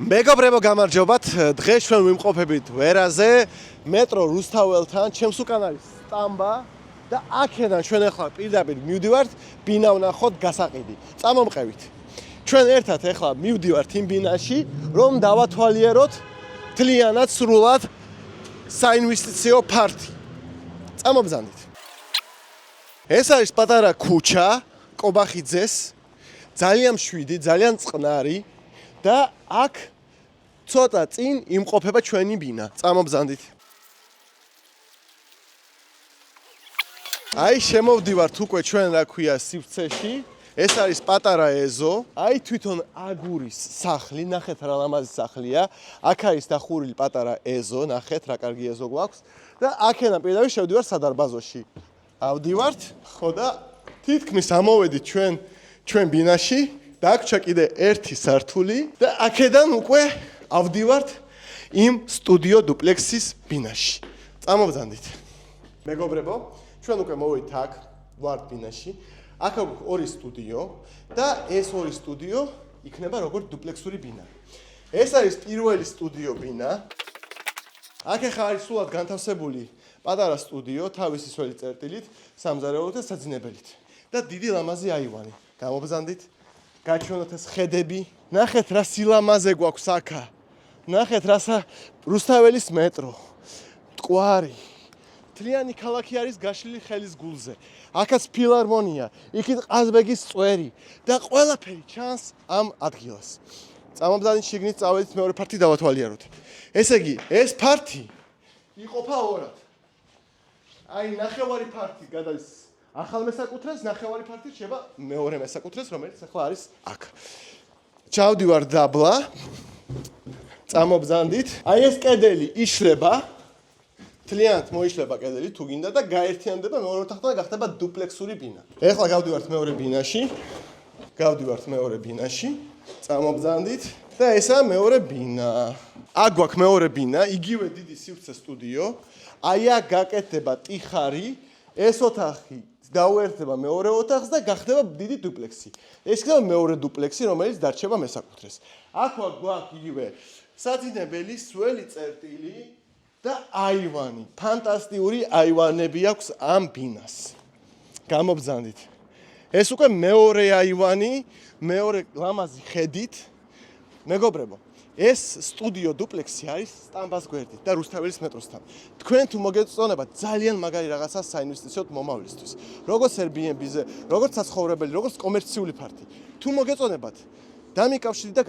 მეგობრებო, გამარჯობათ. დღეს ჩვენ ვიმყოფებით ვერაზე, მეტრო რუსთაველთან, ჩემს უკან არის სტამბა და აქედან ჩვენ ახლა პირდაპირ მივდივართ ბინა ვნახოთ გასაყიდი. წამომყევით. ჩვენ ერთად ახლა მივდივართ იმ ბინაში, რომ დავათვალიეროთ მთლიანად სრულად საინვესტიციო ფართი. წამობზანდით. ეს არის პატარა ქუჩა კობახიძეს, ძალიან მშვიდი, ძალიან წყნარი და აქ ცოტა წინ იმყოფება ჩვენი ბინა. წამობზანდით. აი შემოვდივართ უკვე ჩვენ რა ქვია სივრცეში. ეს არის პატარა ეზო. აი თვითონ აგურის სახლი, ნახეთ რა ლამაზი სახლია. აქ არის დახურილი პატარა ეზო, ნახეთ რა კარგი ეზო გვაქვს და აქედან პირდაპირ შევდივართ სადარბაზოში. ავდივართ, ხო და თითქმის ამოვედით ჩვენ ბინაში. დაგვრჩა კიდე ერთი სართული და აქედან უკვე ავდივართ იმ სტუდიო დუპლექსის ბინაში. წამობზანდით. მეგობრებო, ჩვენ უკვე მოვედით აქ, ვართ ბინაში. აქ აქვს ორი სტუდიო და ეს ორი სტუდიო იქნება როგორც დუპლექსური ბინა. ეს არის პირველი სტუდიო ბინა. აქ ახლა არის სულად განთავსებული პატარა სტუდიო, თავისი სველი წერტილით, სამზარეულოთ და საძინებელით. და დიდი ლამაზი აივანი. გამობზანდით. გაჩვენოთ ეს ხედები. ნახეთ რა სილამაზე გვაქვს აქა. ნახეთ რა რუსთაველის მეტრო. მტკვარი. მთლიანი ქალაქი არის გაშლილი ხელის გულზე. აქაც ფილარმონია, იქით ყაზბეგის წვერი და ყველაფერი ჩანს ამ ადგილას. წამობზანდით შიგნით წავედით მეორე ფართი დავათვალიეროთ. ესე იგი, ეს ფართი იყოფა ორად. აი ნახევარი ფართი გადადის ახალ მესაკუთრეს, ნახევარი ფართი რჩება მეორე მესაკუთრეს, რომელიც ახლა არის აქ. ჩავდივარ დაბლა. წამობზანდით. აი ეს კედელი იშლება. მთლიანად მოიშლება კედელი თუ გინდა და გაერთიანდება მეორე ოთახთან და გახდება დუპლექსური ბინა. ეხლა გავდივართ მეორე ბინაში. წამობზანდით და ესაა მეორე ბინა. აქ გვაქვს მეორე ბინა, იგივე დიდი სივრცე სტუდიო. აი აქ გაკეთდება ტიხარი, ეს ოთახი დაუერთდება მეორე ოთახს და გახდება დიდი დუპლექსი. ეს იქნება მეორე დუპლექსი, რომელიც დარჩება მესაკუთრეს. აქ გვაქვს იგივე საძინებელი, სველი წერტილი და აივანი. ფანტასტიკური აივანები აქვს ამ ბინას. გამობზანდით. ეს უკვე მეორე აივანი, მეორე ლამაზი ხედით. მეგობრებო, ეს სტუდიო დუპლექსი არის სტამბას გვერდით და რუსთაველის მეტროსთან. თქვენ თუ მოგეწონებათ ძალიან მაგარი რაღაცა საინვესტიციოდ მომავლისთვის. როგორც Airbnb-ზე, როგორც საცხოვრებელი, როგორც კომერციული ფართი. თუ მოგეწონებათ, დამიკავშირდით და